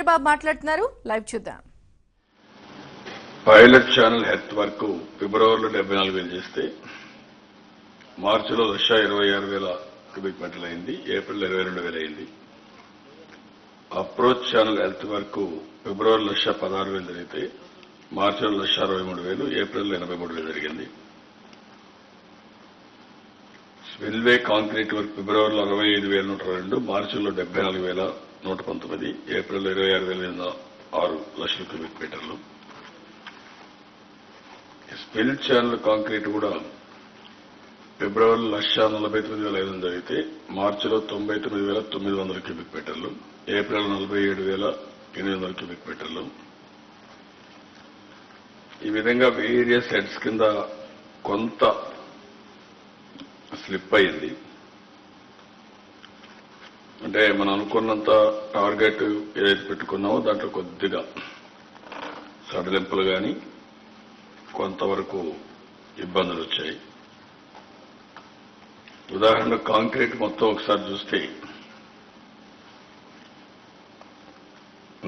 చంద్రబాబు మాట్లాడుతున్నారు. లైవ్ చూద్దాం. Pilot channel health work ఫిబ్రవరిలో 74,000 చేస్తే మార్చిలో 126,000 క్యూబిక్ మీటర్లు అయింది. ఏప్రిల్ 22,000 అయింది. అప్రోచ్ ఛానల్ హెల్త్ వర్క్ ఫిబ్రవరిలో 116,000 జరిగితే మార్చిలో 163,000, ఏప్రిల్ 83,000 జరిగింది. స్పిల్వే కాంక్రీట్ వర్క్ ఫిబ్రవరిలో 65,102, మార్చిలో 74,119, ఏప్రిల్ 26,600 క్యూబిక్ మీటర్లు. స్పిల్ ఛానల్ కాంక్రీట్ కూడా ఫిబ్రవరిలో 149,500 జరిగితే మార్చిలో 99,900 క్యూబిక్ మీటర్లు, ఏప్రిల్ 47,800 క్యూబిక్ మీటర్లు. ఈ విధంగా వేరియస్ హెడ్స్ కింద కొంత స్లిప్ అయింది. అంటే మనం అనుకున్నంత టార్గెట్ ఏదైతే పెట్టుకున్నామో దాంట్లో కొద్దిగా సడలింపులు కానీ కొంతవరకు ఇబ్బందులు వచ్చాయి. ఉదాహరణ కాంక్రీట్ మొత్తం ఒకసారి చూస్తే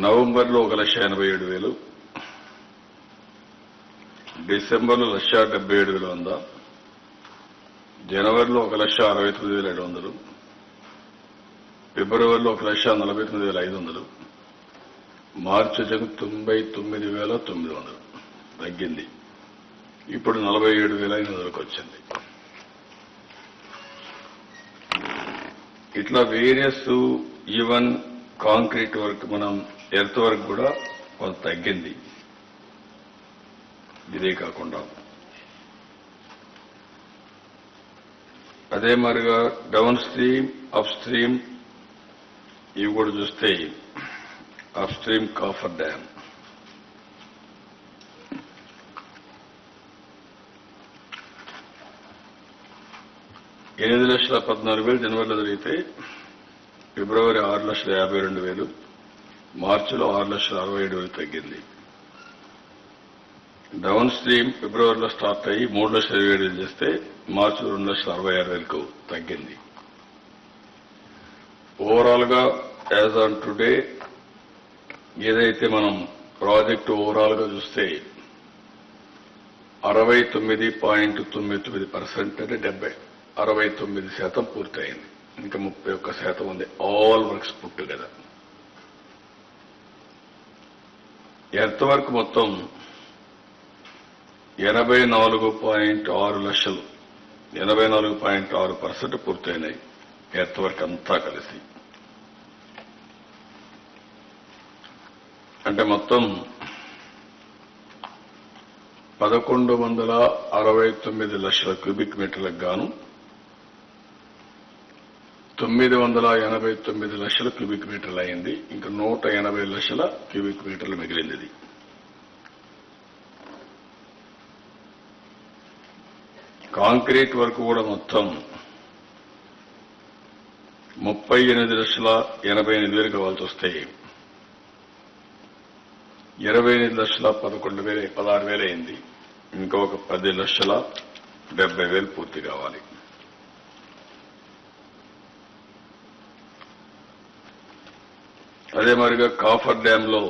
నవంబర్లో 1,87,000, డిసెంబర్లో 1,77,100, జనవరిలో 1,69,700, ఫిబ్రవరిలో 1,49,500, మార్చి 99,900 తగ్గింది. ఇప్పుడు 47,500కి వచ్చింది. ఇట్లా వేరియస్ ఈవెన్ కాంక్రీట్ వర్క్ మనం ఎర్త్ వర్క్ కూడా కొంత తగ్గింది. ఇదే కాకుండా అదే మరిగా డౌన్ స్ట్రీమ్ అప్ స్ట్రీమ్ ఇవి కూడా చూస్తే అప్ స్ట్రీమ్ కాఫర్ డ్యామ్ $8,14,000 జనవరిలో జరిగితే ఫిబ్రవరి 6,52,000, మార్చిలో 6,67,000 తగ్గింది. డౌన్ స్ట్రీమ్ ఫిబ్రవరిలో స్టార్ట్ అయ్యి 3,27,000 చేస్తే మార్చిలో 2,66,000 తగ్గింది. ఓవరాల్ గా యాజ్ ఆన్ టుడే ఏదైతే మనం ప్రాజెక్టు ఓవరాల్ గా చూస్తే 69.99% అంటే 69% పూర్తయింది. ఇంకా 31% ఉంది. ఆల్ వర్క్స్ పుట్టు కదా. ఎర్త్ వర్క్ మొత్తం 84.6 లక్షలు, 84.6% పూర్తయినాయి. ఎర్త్ వర్క్ అంతా కలిసి అంటే మొత్తం 1,169 లక్షల క్యూబిక్ మీటర్లకు గాను 989 లక్షల క్యూబిక్ మీటర్లు అయింది. ఇంకా 180 లక్షల క్యూబిక్ మీటర్లు మిగిలింది. కాంక్రీట్ వర్క్ కూడా మొత్తం 38,88,000 కావాల్సి వస్తే 28,11,000 అయింది. ఇంకొక 10,70,000 పూర్తి కావాలి. అదే మరిగా కాఫర్ డ్యామ్ లో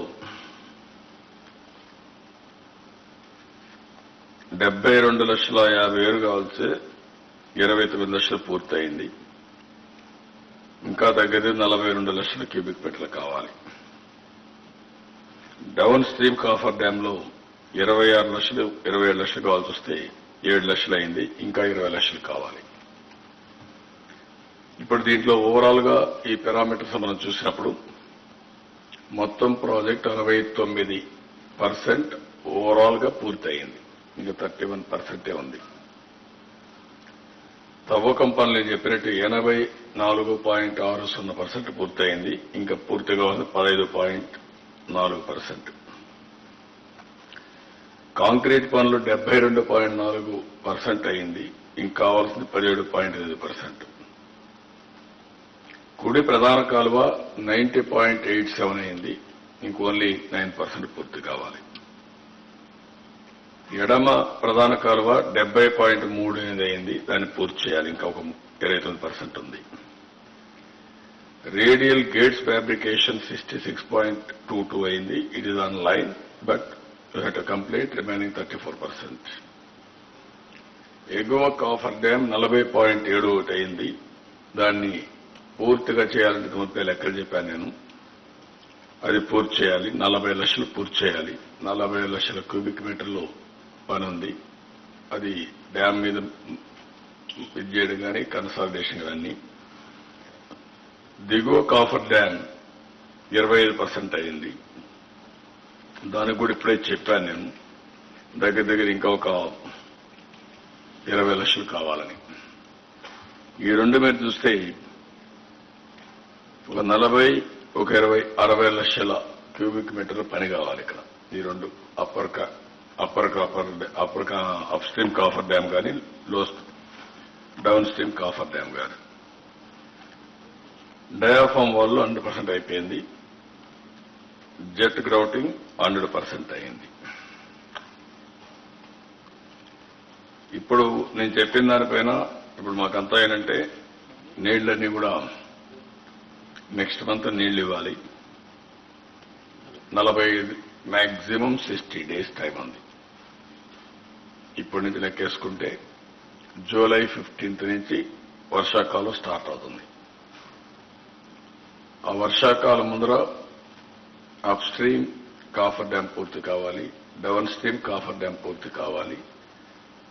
72,50,000 కావాల్సి 29 లక్షలు పూర్తయింది. ఇంకా దగ్గర 42 లక్షల క్యూబిక్ మీటర్లు కావాలి. డౌన్ స్ట్రీమ్ కాఫర్ డ్యామ్ లో 26 లక్షలు 27 లక్షలు కావాల్సి వస్తే 7 లక్షలు అయింది. ఇంకా 20 లక్షలు కావాలి. ఇప్పుడు దీంట్లో ఓవరాల్ గా ఈ పారామీటర్స్ మనం చూసినప్పుడు మొత్తం ప్రాజెక్ట్ 69% ఓవరాల్ గా పూర్తయింది. ఇంకా 31% ఉంది. తవ్వకం పనులు నేను చెప్పినట్టు 84.60% పూర్తయింది. ఇంకా పూర్తిగా ఉంది 15.4%. కాంక్రీట్ పనులు 72.4% అయింది. ఇంకా కావాల్సింది 17.8%. కుడి ప్రధాన కాలువ 90.87 అయింది. ఇంక ఓన్లీ 9% పూర్తి కావాలి. ఎడమ ప్రధాన కాలువ 70.38 అయింది. దాన్ని పూర్తి చేయాలి. ఇంకా ఒక 29% ఉంది. రేడియల్ గేట్స్ ఫ్యాబ్రికేషన్ 66.22 అయింది. It is on line, but you have to complete remaining 34%. ఎగువ కాఫర్ డ్యాం 40.71 అయింది. దాన్ని పూర్తిగా చేయాలంటే 30 లెక్కలు చెప్పాను నేను. అది పూర్తి చేయాలి. 40 లక్షలు పూర్తి చేయాలి. 40 లక్షల క్యూబిక్ మీటర్లు పని ఉంది. అది డ్యాం మీద ఇది చేయడం కానీ కన్సాలిడేషన్ కానీ. దిగువ కాఫర్ డ్యాం 25% అయింది. దానికి కూడా ఇప్పుడే చెప్పాను నేను. దగ్గర దగ్గర ఇంకా ఒక 20 లక్షలు కావాలని. ఈ రెండు మీరు చూస్తే ఒక 40, ఒక 20, 60 లక్షల క్యూబిక్ మీటర్ల పని కావాలి ఇక్కడ. ఈ రెండు అప్ స్ట్రీమ్ కాఫర్ డ్యాం కానీ డౌన్ స్ట్రీమ్ కాఫర్ డ్యాం కానీ. డయాఫామ్ వాళ్ళు 100% అయిపోయింది. జెట్ గ్రౌటింగ్ 100% అయింది. ఇప్పుడు నేను చెప్పిన దానిపైన ఇప్పుడు మాకంతా ఏంటంటే నీళ్లన్నీ కూడా నెక్స్ట్ మంత్ నీళ్లు ఇవ్వాలి. 45 మ్యాక్సిమం 60 డేస్ టైం ఉంది. ఇప్పటి నుంచి లెక్కేసుకుంటే జూలై 15th నుంచి వర్షాకాలం స్టార్ట్ అవుతుంది. ఆ వర్షాకాలం ముందర అప్ స్ట్రీమ్ కాఫర్ డ్యాం పూర్తి కావాలి. డౌన్ స్ట్రీమ్ కాఫర్ డ్యాం పూర్తి కావాలి.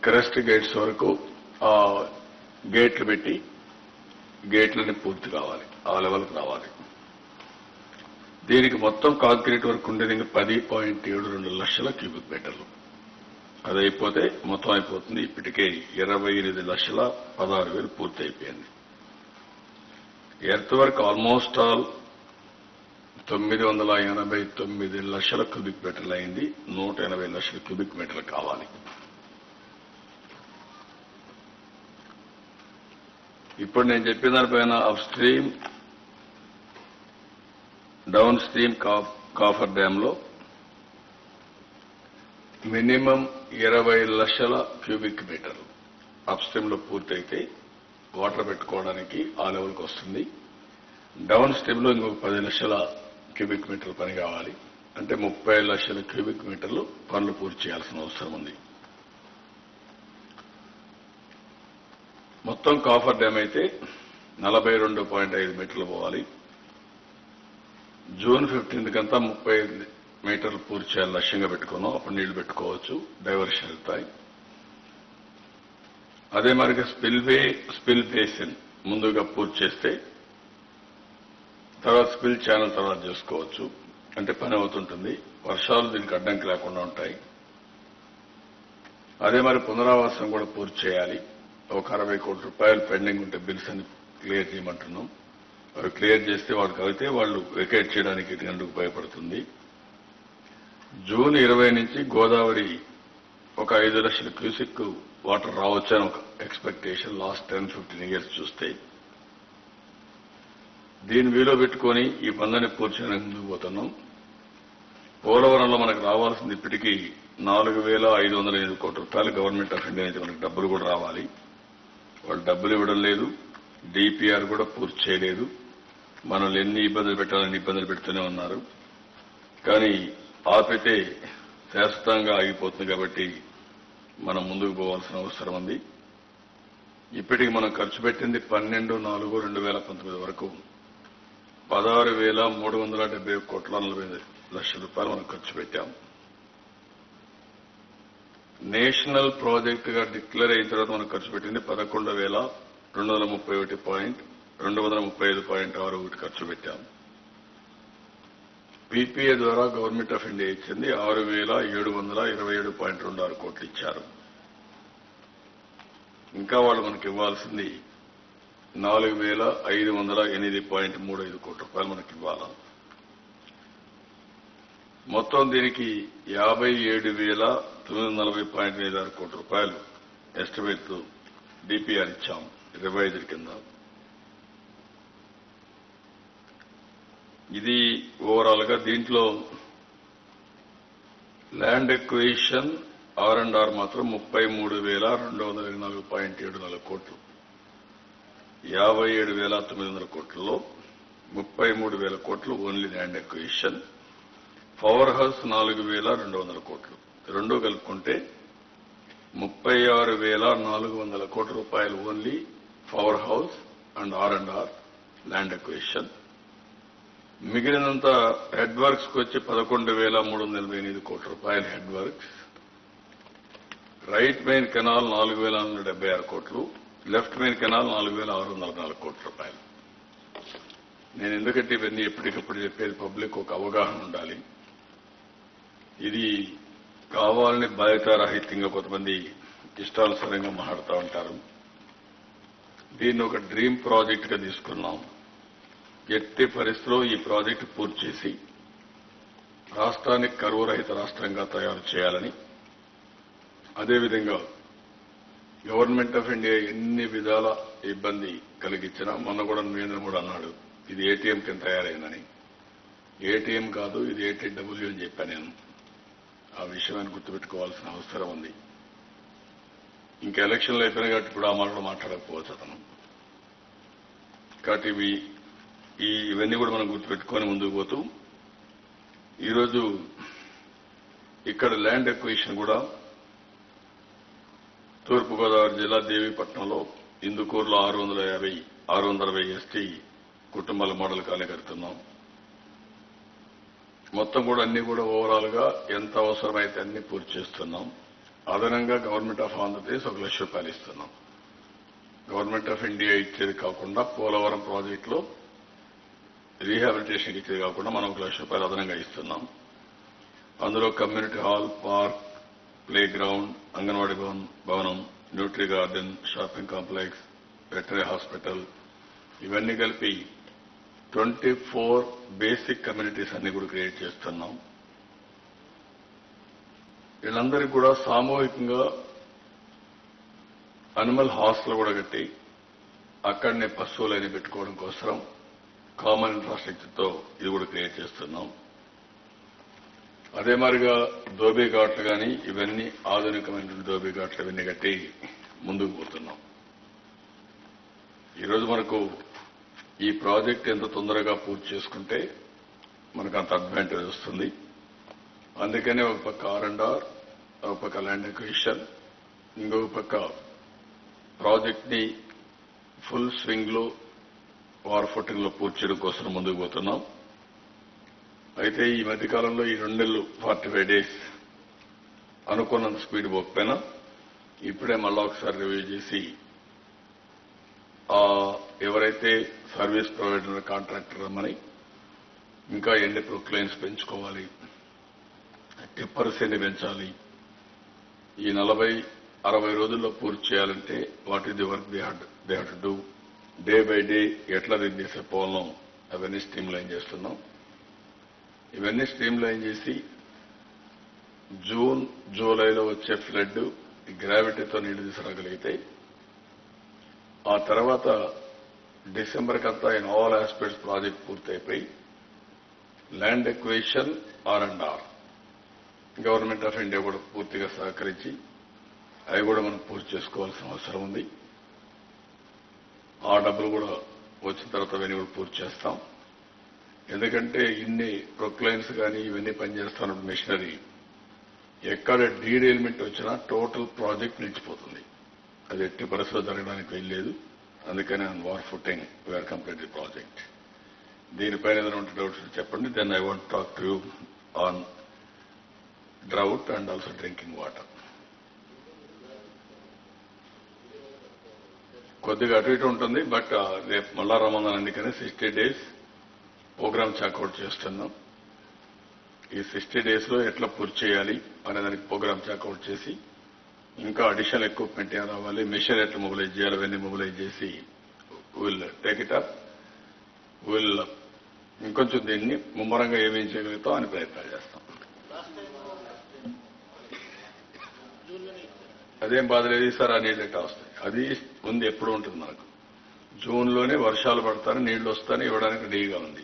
క్రెస్ట్ గేట్స్ వరకు ఆ గేట్లు పెట్టి గేట్లని పూర్తి కావాలి. ఆ లెవెల్కి రావాలి. దీనికి మొత్తం కాంక్రీట్ వర్క్ ఉండేది 10.72 లక్షల క్యూబిక్ మీటర్లు. అది అయిపోతే మొత్తం అయిపోతుంది. ఇప్పటికే 28,16,000 పూర్తి అయిపోయింది. ఎర్త్ వర్క్ ఆల్మోస్ట్ ఆల్ 989 లక్షల క్యూబిక్ మీటర్లు అయింది. 180 లక్షల క్యూబిక్ మీటర్లు కావాలి. ఇప్పుడు నేను చెప్పిన దానిపైన up stream down stream coffer డ్యాంలో మినిమం 20 లక్షల క్యూబిక్ మీటర్లు అప్ స్ట్రీమ్ లో పూర్తయితే వాటర్ పెట్టుకోవడానికి ఆ లెవెల్కి వస్తుంది. డౌన్ స్ట్రీమ్ లో ఇంకొక 10 లక్షల క్యూబిక్ మీటర్లు పని కావాలి. అంటే 30 లక్షల క్యూబిక్ మీటర్లు పనులు పూర్తి చేయాల్సిన అవసరం ఉంది. మొత్తం కాఫర్ డ్యాం అయితే 42.5 మీటర్లు పోవాలి. జూన్ 15th కంతా 35 మీటర్లు పూర్తి చేయాలి లక్ష్యంగా పెట్టుకున్నాం. అప్పుడు నీళ్లు పెట్టుకోవచ్చు. డైవర్షన్ వెళ్తాయి. అదే మరిగా స్పిల్ బేసిన్ ముందుగా పూర్తి చేస్తే తర్వాత స్పిల్ ఛానల్ తర్వాత చేసుకోవచ్చు. అంటే పని అవుతుంటుంది. వర్షాలు దీనికి అడ్డంకి లేకుండా ఉంటాయి. అదే మరి పునరావాసం కూడా పూర్తి చేయాలి. ఒక 60 కోట్ల రూపాయలు పెండింగ్ ఉంటే బిల్స్ అని క్లియర్ చేయమంటున్నాం. అవి క్లియర్ చేస్తే వాడికి అయితే వాళ్ళు వెకేట్ చేయడానికి ఇటుకందుకు ఉపయోగపడుతుంది. జూన్ 20 నుంచి గోదావరి ఒక 5 లక్షల క్యూసిక్ వాటర్ రావచ్చని ఒక ఎక్స్పెక్టేషన్ లాస్ట్ 10-15 ఇయర్స్ చూస్తే. దీన్ని వీలో పెట్టుకుని ఈ పనులని పూర్తి చేయడానికి ముందుకు పోతున్నాం. పోలవరంలో మనకు రావాల్సింది ఇప్పటికీ 4,505 కోట్ల రూపాయలు గవర్నమెంట్ ఆఫ్ ఇండియా నుంచి మనకు డబ్బులు కూడా రావాలి. వాళ్ళు డబ్బులు ఇవ్వడం లేదు. డిపిఆర్ కూడా పూర్తి చేయలేదు. మనల్ని ఎన్ని ఇబ్బందులు పెట్టాలని ఇబ్బందులు పెడుతూనే ఉన్నారు. కానీ ఆపితే శాశ్వతంగా ఆగిపోతుంది. కాబట్టి మనం ముందుకు పోవాల్సిన అవసరం ఉంది. ఇప్పటికి మనం ఖర్చు పెట్టింది 12/4/2019 వరకు 16,371 కోట్ల 40 లక్షల రూపాయలు మనం ఖర్చు పెట్టాం. నేషనల్ ప్రాజెక్ట్ గా డిక్లేర్ అయిన తర్వాత మనం ఖర్చు పెట్టింది 11,235.61 ఖర్చు పెట్టాం. పీపీఏ ద్వారా గవర్నమెంట్ ఆఫ్ ఇండియా ఇచ్చింది 6,727.26 కోట్లు ఇచ్చారు. ఇంకా వాళ్ళు మనకి ఇవ్వాల్సింది 4,508.35 కోట్ల రూపాయలు మనకి ఇవ్వాలి. మొత్తం దీనికి 57,940.56 కోట్ల రూపాయలు ఎస్టిమేట్ డిపిఆర్ ఇచ్చాం రివైజ్డ్ కింద. ఇది ఓవరాల్ గా దీంట్లో ల్యాండ్ ఎక్విజిషన్ R&R మాత్రం 33,224.74 కోట్లు. 57,900 కోట్లలో 33,000 కోట్లు only land acquisition. Power house 4,200 కోట్లు. రెండూ కలుపుకుంటే 36,400 కోట్ల రూపాయలు only power house and R&R land acquisition. మిగిలినంతా హెడ్ వర్క్స్ కు వచ్చి 11,388 కోట్ల రూపాయలు head works. Right main canal 4,476 కోట్లు, లెఫ్ట్ మెయిన్ కెనాల్ 4,604 కోట్ల రూపాయలు. నేను ఎందుకంటే ఇవన్నీ ఎప్పటికప్పుడు చెప్పేది పబ్లిక్ ఒక అవగాహన ఉండాలి. ఇది కావాలని బాధ్యతారాహిత్యంగా కొంతమంది ఇష్టానుసారంగా మాట్లాడుతూ ఉంటారు. దీన్ని ఒక డ్రీమ్ ప్రాజెక్ట్ గా తీసుకున్నాం. ఎట్టి పరిస్థితిలో ఈ ప్రాజెక్టు పూర్తి చేసి రాష్ట్రానికి కరువు రహిత రాష్ట్రంగా తయారు చేయాలని, అదేవిధంగా గవర్నమెంట్ ఆఫ్ ఇండియా ఎన్ని విధాల ఇబ్బంది కలిగించినా, మొన్న కూడా నరేంద్ర మోడీ అన్నాడు ఇది ఏటీఎం కింద తయారైందని. ఏటీఎం కాదు, ఇది ఏటీడబ్ల్యూ అని చెప్పాను నేను. ఆ విషయాన్ని గుర్తుపెట్టుకోవాల్సిన అవసరం ఉంది. ఇంకా ఎలక్షన్లు అయిపోయినా కాబట్టి ఇప్పుడు ఆ మాటలు మాట్లాడకపోవచ్చు అతను. కాబట్టి ఇవన్నీ కూడా మనం గుర్తుపెట్టుకొని ముందుకు పోతూ ఈరోజు ఇక్కడ ల్యాండ్ అక్విజిషన్ కూడా తూర్పుగోదావరి జిల్లా దేవీపట్నంలో ఇందుకూరులో 660 ఎస్టీ కుటుంబాల మోడల్ కాలనీ కడుతున్నాం. మొత్తం కూడా అన్ని కూడా ఓవరాల్ గా ఎంత అవసరమైతే అన్ని పూర్తి చేస్తున్నాం. అదనంగా గవర్నమెంట్ ఆఫ్ ఆంధ్రప్రదేశ్ 1 లక్ష రూపాయలు ఇస్తున్నాం. గవర్నమెంట్ ఆఫ్ ఇండియా ఇచ్చేది కాకుండా పోలవరం ప్రాజెక్టులో రీహాబిలిటేషన్ ఇచ్చేది కాకుండా మనం 1 లక్ష రూపాయలు అదనంగా ఇస్తున్నాం. అందులో community hall, park, play ground, anganwadi భవనం, Nutri garden, shopping complex, వెటరీ hospital ఇవన్నీ కలిపి 24 బేసిక్ కమ్యూనిటీస్ అన్ని కూడా క్రియేట్ చేస్తున్నాం. వీళ్ళందరికీ కూడా సామూహికంగా అనిమల్ హాస్టల్ కూడా కట్టి అక్కడనే పశువులని పెట్టుకోవడం కోసం కామన్ ఇన్ఫ్రాస్ట్రక్చర్తో ఇది కూడా క్రియేట్ చేస్తున్నాం. అదే మాదిరిగా దోబీ ఘాట్లు కానీ ఇవన్నీ ఆధునికమైన దోబీ ఘాట్లు ఇవన్నీ కట్టి ముందుకు పోతున్నాం. ఈరోజు మనకు ఈ ప్రాజెక్ట్ ఎంత తొందరగా పూర్తి చేసుకుంటే మనకు అంత అడ్వాంటేజ్ వస్తుంది. అందుకనే ఒక పక్క R&R, ఒక పక్క ల్యాండ్ అక్విజిషన్, ఇంకొక పక్క ప్రాజెక్ట్ ని ఫుల్ స్వింగ్ లో వార్ ఫుటింగ్ లో పూర్తి చేయడం కోసం ముందుకు పోతున్నాం. అయితే ఈ మధ్యకాలంలో ఈ 2 నెలలు 45 డేస్ అనుకున్నంత స్పీడ్ పోకపోయినా ఇప్పుడే మళ్ళా ఒకసారి రివ్యూ చేసి ఎవరైతే సర్వీస్ ప్రొవైడర్ కాంట్రాక్టర్ రమ్మని ఇంకా ఎన్ని ప్రొక్లైన్స్ పెంచుకోవాలి, టిప్పర్స్ ఎన్ని పెంచాలి, ఈ 40-60 రోజుల్లో పూర్తి చేయాలంటే what is the work they have to do, day by day ఎట్లా చేసే పోలం అవన్నీ స్ట్రీమ్ లైన్ చేస్తున్నాం. ఇవన్నీ స్ట్రీమ్ లైన్ చేసి జూన్ జూలైలో వచ్చే ఫ్లడ్ గ్రావిటీతో నీళ్లు తీసుకురాగలిగితే ఆ తర్వాత డిసెంబర్ కంతా ఇన్ ఆల్ ఆస్పెక్ట్స్ ప్రాజెక్ట్ పూర్తయిపోయి land acquisition R&R government of India కూడా పూర్తిగా సహకరించి అవి కూడా మనం పూర్తి చేసుకోవాల్సిన అవసరం ఉంది. ఆ డబ్బులు కూడా వచ్చిన తర్వాత అవన్నీ కూడా పూర్తి చేస్తాం. ఎందుకంటే ఇన్ని ప్రొక్లైన్స్ కానీ ఇవన్నీ పనిచేస్తున్న మిషనరీ ఎక్కడ డీడీఎల్మెంట్ వచ్చినా టోటల్ ప్రాజెక్ట్ నిలిచిపోతుంది. అది ఎట్టి పరిస్థితుల్లో జరగడానికి వెళ్ళలేదు. అందుకని war footing we are complete the project. దీనిపైన ఏదైనా ఉంటే డౌట్స్ చెప్పండి. Then I want talk to you on drought and also drinking water. కొద్దిగా అటు ఇటు ఉంటుంది, బట్ రేపు మళ్ళా రమ్మన్నాను. అందుకని 60 డేస్ ప్రోగ్రామ్ చాకౌట్ చేస్తున్నాం. ఈ 60 డేస్ లో ఎట్లా పూర్తి చేయాలి అనే దానికి ప్రోగ్రామ్ చాకౌట్ చేసి ఇంకా అడిషనల్ ఎక్విప్మెంట్ ఏం రావాలి, మిషన్ ఎట్లా మొబిలైజ్ చేయాలి, అవన్నీ మొబిలైజ్ చేసి will take it up. Will ఇంకొంచెం దీన్ని ముమ్మరంగా ఏమేం చేయగలుగుతాం అని ప్రయత్నాలు చేస్తాం. అదేం బాధ లేదు సార్, ఆ నీళ్ళు ఎట్లా వస్తాయి, అది ముందు ఎప్పుడు ఉంటుంది. మనకు జూన్లోనే వర్షాలు పడతారు, నీళ్లు వస్తాయని ఇవ్వడానికి రెడీగా ఉంది.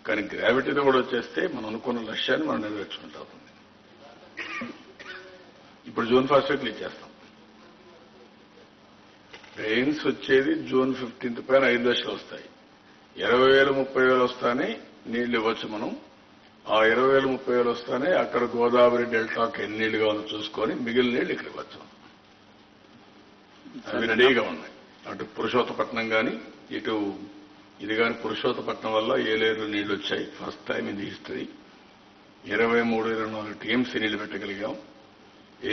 కానీ గ్రావిటీతో కూడా వచ్చేస్తే మనం అనుకున్న లక్ష్యాన్ని మనం నెరవేర్చుకుంటా అవుతుంది. ఇప్పుడు జూన్ 1st వీక్లు ఇచ్చేస్తాం. రెయిన్స్ వచ్చేది జూన్ 15th పైన 5 లక్షలు వస్తాయి. 20,000 30,000 వస్తానే నీళ్లు ఇవ్వచ్చు మనం. ఆ 20,000 30,000 వస్తానే అక్కడ గోదావరి డెల్టాకి ఎన్ని నీళ్లు కావాలో చూసుకొని మిగిలిన నీళ్లు ఇక్కడ ఇవ్వచ్చు. అవి రెడీగా ఉన్నాయి. అటు పురుషోత్తపట్నం కానీ ఇటు ఇది కానీ పురుషోత్తపట్నం వల్ల ఏలేరు నీళ్లు వచ్చాయి. First time in the history 23-24 TMC నీళ్లు పెట్టగలిగాం.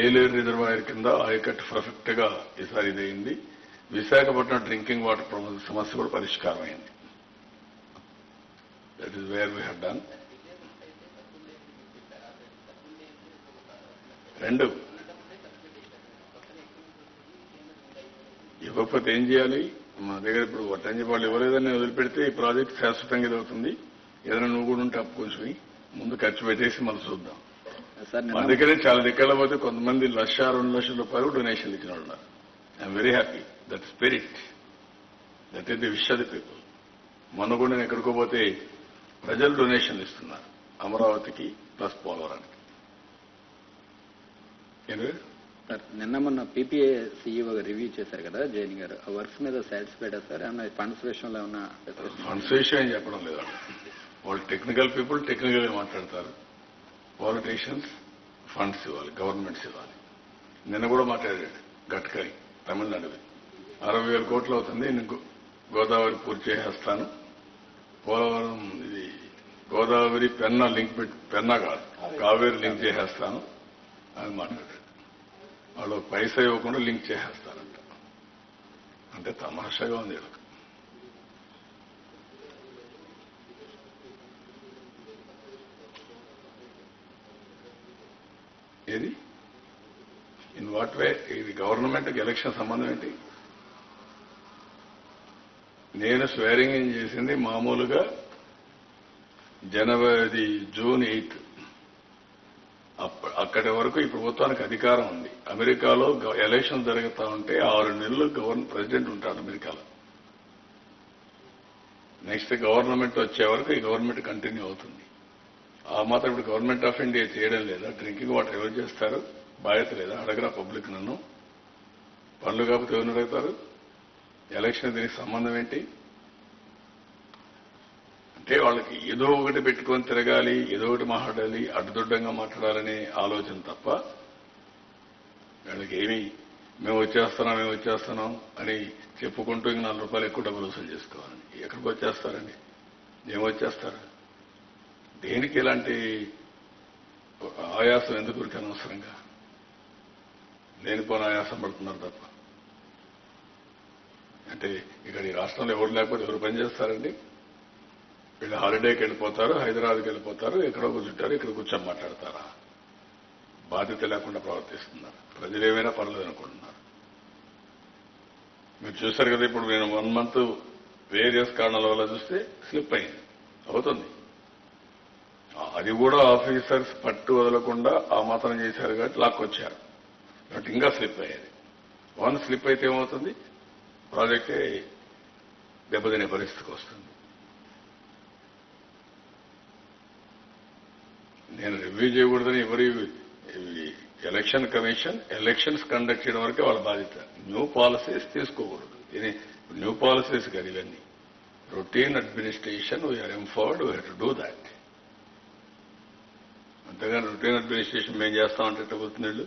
ఏలేరు రిజర్వాయర్ కింద ఆయకట్టు పర్ఫెక్ట్ గా ఈసారి ఇదైంది. విశాఖపట్నం డ్రింకింగ్ వాటర్ సమస్య కూడా పరిష్కారం అయింది. That is where we have done. రెండు ఇవ్వకపోతే ఏం చేయాలి? మా దగ్గర ఇప్పుడు వడ్డంగి వాళ్ళు ఇవ్వలేదని వదిలిపెడితే ఈ ప్రాజెక్ట్ శాశ్వతంగా ఎదుగుతుంది. ఏదైనా నువ్వు కూడా ఉంటే అప్పు కొంచెం ముందు ఖర్చు పెట్టేసి మనం చూద్దాం. మా దగ్గరే చాలా దగ్గర పోతే కొంతమంది 1,00,000 2 లక్షల రూపాయలు డొనేషన్లు ఇచ్చిన వాళ్ళు ఉన్నారు. I'm very happy. That spirit, that is the wish of the people. మొన్న కూడా నేను ఎక్కడికో పోతే ప్రజలు డొనేషన్లు ఇస్తున్నారు అమరావతికి ప్లస్ పోలవరానికి. సార్ నిన్న మొన్న పీపీఏ సీఈఓ రివ్యూ చేశారు కదా జైన్ గారు, ఆ వర్క్స్ మీద సాటిస్ఫైడా సార్? ఏమన్నా ఫండ్స్ విషయంలో ఏమన్నా? ఫండ్స్ విషయం ఏం చెప్పడం లేదు. వాళ్ళు టెక్నికల్ పీపుల్ టెక్నికల్ గా మాట్లాడతారు. పాలిటీషియన్స్ ఫండ్స్ ఇవ్వాలి, గవర్నమెంట్స్ ఇవ్వాలి. నిన్న కూడా మాట్లాడాడు గడ్కరీ తమిళనాడుది 60,000 కోట్లు అవుతుంది, నేను గోదావరి పూర్తి చేసేస్తాను, పోలవరం ఇది గోదావరి పెన్నా లింక్ పెన్నా కాదు కావేరి లింక్ చేసేస్తాను అని మాట్లాడాడు. వాళ్ళు పైసా ఇవ్వకుండా లింక్ చేసేస్తారంట. అంటే తమాషాగా ఉంది. ఏది ఇన్ వాట్ వే? ఇది గవర్నమెంట్కి ఎలక్షన్ సంబంధం ఏంటి? నేను స్వేరింగ్ ఇన్ చేసింది మామూలుగా జూన్ 8. అక్కడి వరకు ఈ ప్రభుత్వానికి అధికారం ఉంది. అమెరికాలో ఎలక్షన్ జరుగుతా ఉంటే 6 నెలలు ప్రెసిడెంట్ ఉంటాడు అమెరికాలో. నెక్స్ట్ గవర్నమెంట్ వచ్చే వరకు ఈ గవర్నమెంట్ కంటిన్యూ అవుతుంది. ఆ మాత్రం ఇప్పుడు గవర్నమెంట్ ఆఫ్ ఇండియా చేయడం లేదా? డ్రింకింగ్ వాటర్ ఎవరు చేస్తారు? బాధ్యత లేదా? అడగరా పబ్లిక్ నన్ను? పనులు కాకపోతే ఎవరిని అడుగుతారు? ఎలక్షన్ దీనికి సంబంధం ఏంటి? అంటే వాళ్ళకి ఏదో ఒకటి పెట్టుకొని తిరగాలి, ఏదో ఒకటి మాట్లాడాలి, అడ్డుదొడ్డంగా మాట్లాడాలనే ఆలోచన తప్ప వాళ్ళకి ఏమి మేము వచ్చేస్తున్నాం అని చెప్పుకుంటూ ఇంక 4 రూపాయలు ఎక్కువ డబ్బులు వసూలు చేసుకోవాలని. ఎక్కడికి వచ్చేస్తారండి? ఏమొచ్చేస్తారు? దేనికి ఇలాంటి ఆయాసం ఎందుకు అనవసరంగా లేనిపోయిన ఆయాసం పడుతున్నారు తప్ప. అంటే ఇక్కడ ఈ రాష్ట్రంలో ఎవరు లేకపోతే ఎవరు పనిచేస్తారండి? వీళ్ళు హాలిడేకి వెళ్ళిపోతారు, హైదరాబాద్కి వెళ్ళిపోతారు, ఎక్కడో కూర్చుంటారు, ఇక్కడ కూర్చొని మాట్లాడతారా? బాధ్యత లేకుండా ప్రవర్తిస్తున్నారు. ప్రజలు ఏమైనా పర్లేదు అనుకుంటున్నారు. మీరు చూశారు కదా, ఇప్పుడు నేను 1 మంత్ వేరియస్ కారణాల వల్ల చూస్తే స్లిప్ అయింది. అవుతుంది. అది కూడా ఆఫీసర్స్ పట్టు వదలకుండా ఆ మాత్రం చేశారు కాబట్టి లాక్కొచ్చారు. కాబట్టి ఇంకా స్లిప్ అయ్యేది. 1 స్లిప్ అయితే ఏమవుతుంది? ప్రాజెక్టే దెబ్బతినే పరిస్థితికి వస్తుంది. నేను రివ్యూ చేయకూడదని ఎవరి ఎలక్షన్ కమిషన్ ఎలక్షన్స్ కండక్ట్ చేయడం వరకే వాళ్ళ బాధ్యత. న్యూ పాలసీస్ తీసుకోకూడదు. ఇది న్యూ పాలసీస్ కాదు, ఇవన్నీ routine administration. We are empowered, we have to do that. అంతేగాని రొటీన్ అడ్మినిస్ట్రేషన్ మేము చేస్తామంటే ప్రభుత్వం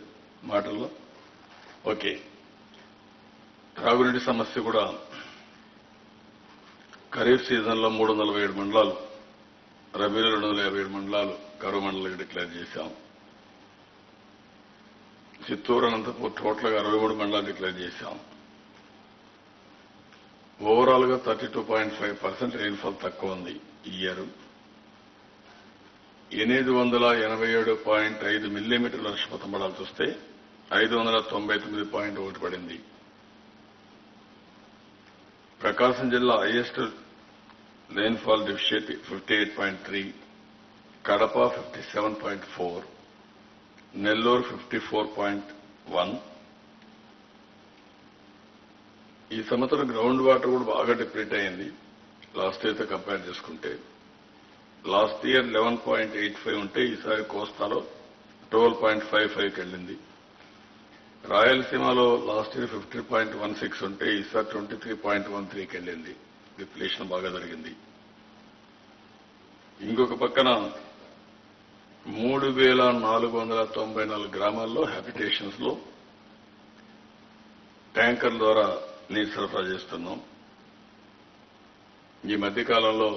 మాటల్లో. ఓకే, త్రాగునీటి సమస్య కూడా ఖరీఫ్ సీజన్లో 347 మండలాలు, రబీలో 257 మండలాలు కరువు మండలాలుగా డిక్లేర్ చేశాం. చిత్తూరు అనంతపూర్ టోటల్గా 63 మండలాలు డిక్లేర్ చేశాం. ఓవరాల్ గా 32.5% రెయిన్ఫాల్ తక్కువ ఉంది ఈ ఇయర్. 887.5 మిల్లీమీటర్ల వర్షపాతం పడాల్సి వస్తే 599.1 పడింది. ప్రకాశం జిల్లా highest rainfall deficit 58.3, Kadapa 57.4, Nellore 54.1. ఈ సంవత్సరం గ్రౌండ్ వాటర్ కూడా బాగా డిప్లీట్ అయింది లాస్ట్ ఇయర్తో కంపేర్ చేసుకుంటే. లాస్ట్ ఇయర్ 11.85 ఉంటే ఈసారి కోస్తాలో 12.55కి వెళ్ళింది. రాయలసీమలో లాస్ట్ ఇయర్ 15.16 ఉంటే ఈసారి 23.13కి వెళ్ళింది. డిప్లీషన్ బాగా జరిగింది. ఇంకొక పక్కన 3,494 గ్రామాల్లో హ్యాబిటేషన్స్ లో ట్యాంకర్ ద్వారా నీరు సరఫరా చేస్తున్నాం. ఈ మధ్య కాలంలో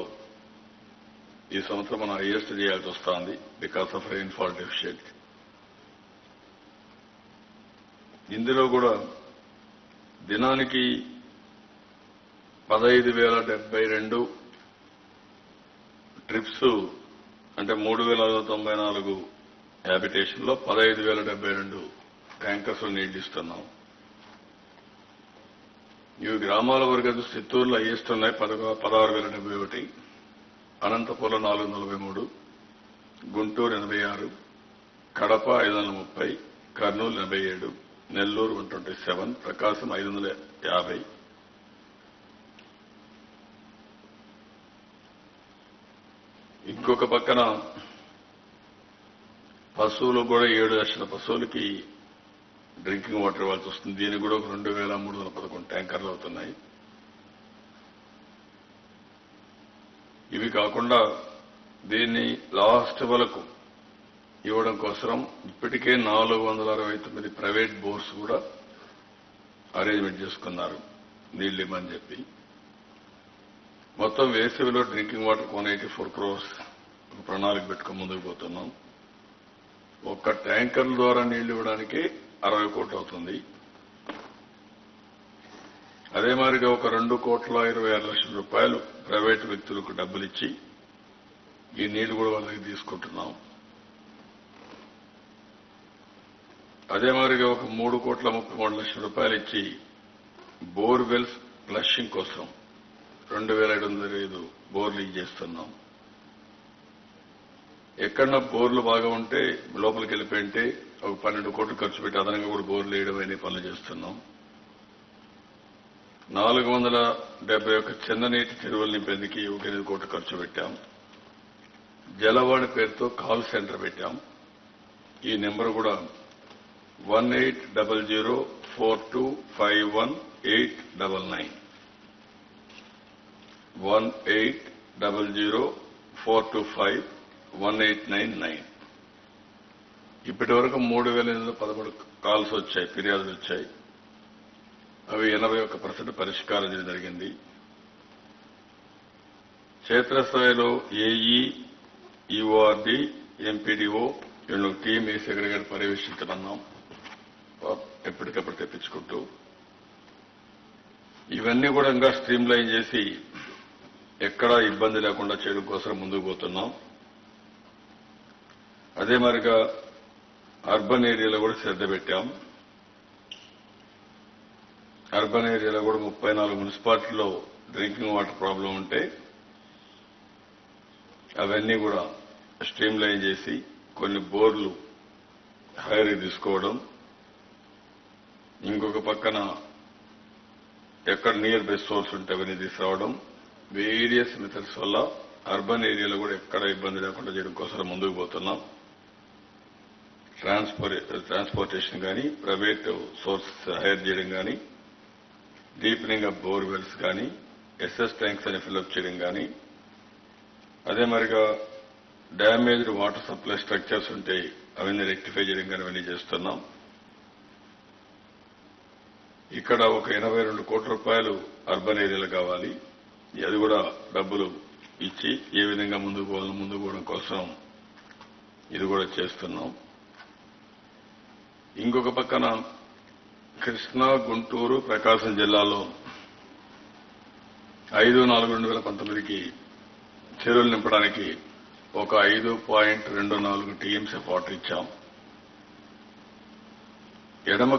ఈ సంవత్సరం మనం హైయెస్ట్ చేయాల్సి వస్తోంది బికాస్ ఆఫ్ రెయిన్ఫాల్ డెఫిషియెంట్. ఇందులో కూడా దినానికి 15,072 ట్రిప్స్ అంటే 3,494 హ్యాబిటేషన్ లో 15,072 ట్యాంకర్స్ నీళ్లు ఇస్తున్నాం. ఇవి గ్రామాల వరకు చిత్తూరులో హైయెస్ట్ ఉన్నాయి 16,071, అనంతపురం 443, గుంటూరు 86, కడప 530, కర్నూలు 87, నెల్లూరు 127, ప్రకాశం 550. ఇంకొక పక్కన పశువులు కూడా 7 లక్షల పశువులకి డ్రింకింగ్ వాటర్ ఇవ్వాల్సి వస్తుంది. దీనికి కూడా 2,311 ట్యాంకర్లు అవుతున్నాయి. ఇవి కాకుండా దీన్ని లాస్ట్ వరకు ఇవ్వడం కోసం ఇప్పటికే 469 ప్రైవేట్ బోర్స్ కూడా అరేంజ్మెంట్ చేసుకున్నారు నీళ్లు ఇవ్వమని చెప్పి. మొత్తం వేసవిలో డ్రింకింగ్ వాటర్ 184 crores ఒక ప్రణాళిక పెట్టుకుని ముందుకు పోతున్నాం. ఒక్క ట్యాంకర్ల ద్వారా నీళ్లు ఇవ్వడానికి 60 కోట్లు అవుతుంది. అదే మాదిరిగా ఒక 2,26,00,00,000 రూపాయలు ప్రైవేటు వ్యక్తులకు డబ్బులు ఇచ్చి ఈ నీళ్లు కూడా వాళ్ళకి తీసుకుంటున్నాం. అదే మాదిరిగా ఒక 3,33,00,000 రూపాయలు ఇచ్చి బోర్వెల్స్ ఫ్లషింగ్ కోసం 2,705 బోర్లు ఇచ్చేస్తున్నాం. ఎక్కడన్నా బోర్లు బాగా ఉంటే లోపలికి వెళ్ళిపోయింటే ఒక 12 కోట్లు ఖర్చు పెట్టి అదనంగా కూడా బోర్లు వేయడం అనే పనులు చేస్తున్నాం. 471 చిన్న నీటి చెరువులు నింపేందుకు 8 కోట్లు ఖర్చు పెట్టాం. జలవాణి పేరుతో కాల్ సెంటర్ పెట్టాం. ఈ నెంబర్ కూడా 18004251,899 18004251,899. ఇప్పటి వరకు 3,813 కాల్స్ వచ్చాయి, ఫిర్యాదులు వచ్చాయి. అవి 81% పరిష్కారం చేయడం జరిగింది. క్షేత్రస్థాయిలో ఏఈ, ఈఓఆర్డి, ఎంపీడీఓ వీళ్ళు టీం వేసి ఎక్కడికక్కడ పర్యవేక్షించమన్నాం ఎప్పటికప్పుడు తెప్పించుకుంటూ. ఇవన్నీ కూడా ఇంకా స్ట్రీమ్ లైన్ చేసి ఎక్కడా ఇబ్బంది లేకుండా చేయడం కోసం ముందుకు పోతున్నాం. అదే మరిగా అర్బన్ ఏరియాలో కూడా శ్రద్ధ పెట్టాం. అర్బన్ ఏరియాలో కూడా 34 మున్సిపాలిటీలో డ్రింకింగ్ వాటర్ ప్రాబ్లం ఉంటే అవన్నీ కూడా స్ట్రీమ్ లైన్ చేసి కొన్ని బోర్లు హైర్ తీసుకోవడం, ఇంకొక పక్కన ఎక్కడ నియర్ బై సోర్స్ ఉంటే అవన్నీ తీసుకురావడం, వేరియస్ మెథడ్స్ వల్ల అర్బన్ ఏరియాలో కూడా ఎక్కడ ఇబ్బంది లేకుండా చేయడం కోసం ముందుకు పోతున్నాం. ట్రాన్స్పోర్టేషన్ కానీ, ప్రైవేట్ సోర్స్ హైర్ చేయడం కానీ, డీపెనింగ్ ఆఫ్ బోర్వెల్స్ కానీ, ఎస్ఎస్ ట్యాంక్స్ అని ఫిల్అప్ చేయడం కానీ, అదే మరిగా డ్యామేజ్డ్ వాటర్ సప్లై స్ట్రక్చర్స్ ఉంటే అవన్నీ రెక్టిఫై చేయడం కానీ అవన్నీ చేస్తున్నాం. ఇక్కడ ఒక 82 కోట్ల రూపాయలు అర్బన్ ఏరియాలో కావాలి. అది కూడా డబ్బులు ఇచ్చి ఏ విధంగా ముందుకు పోవడం కోసం ఇది కూడా చేస్తున్నాం. ఇంకొక పక్కన కృష్ణా, గుంటూరు, ప్రకాశం జిల్లాలో 5/4/2019కి చెరువులు నింపడానికి ఒక 5.24 టీఎంసీ వాటర్ ఇచ్చాం. ఎడమ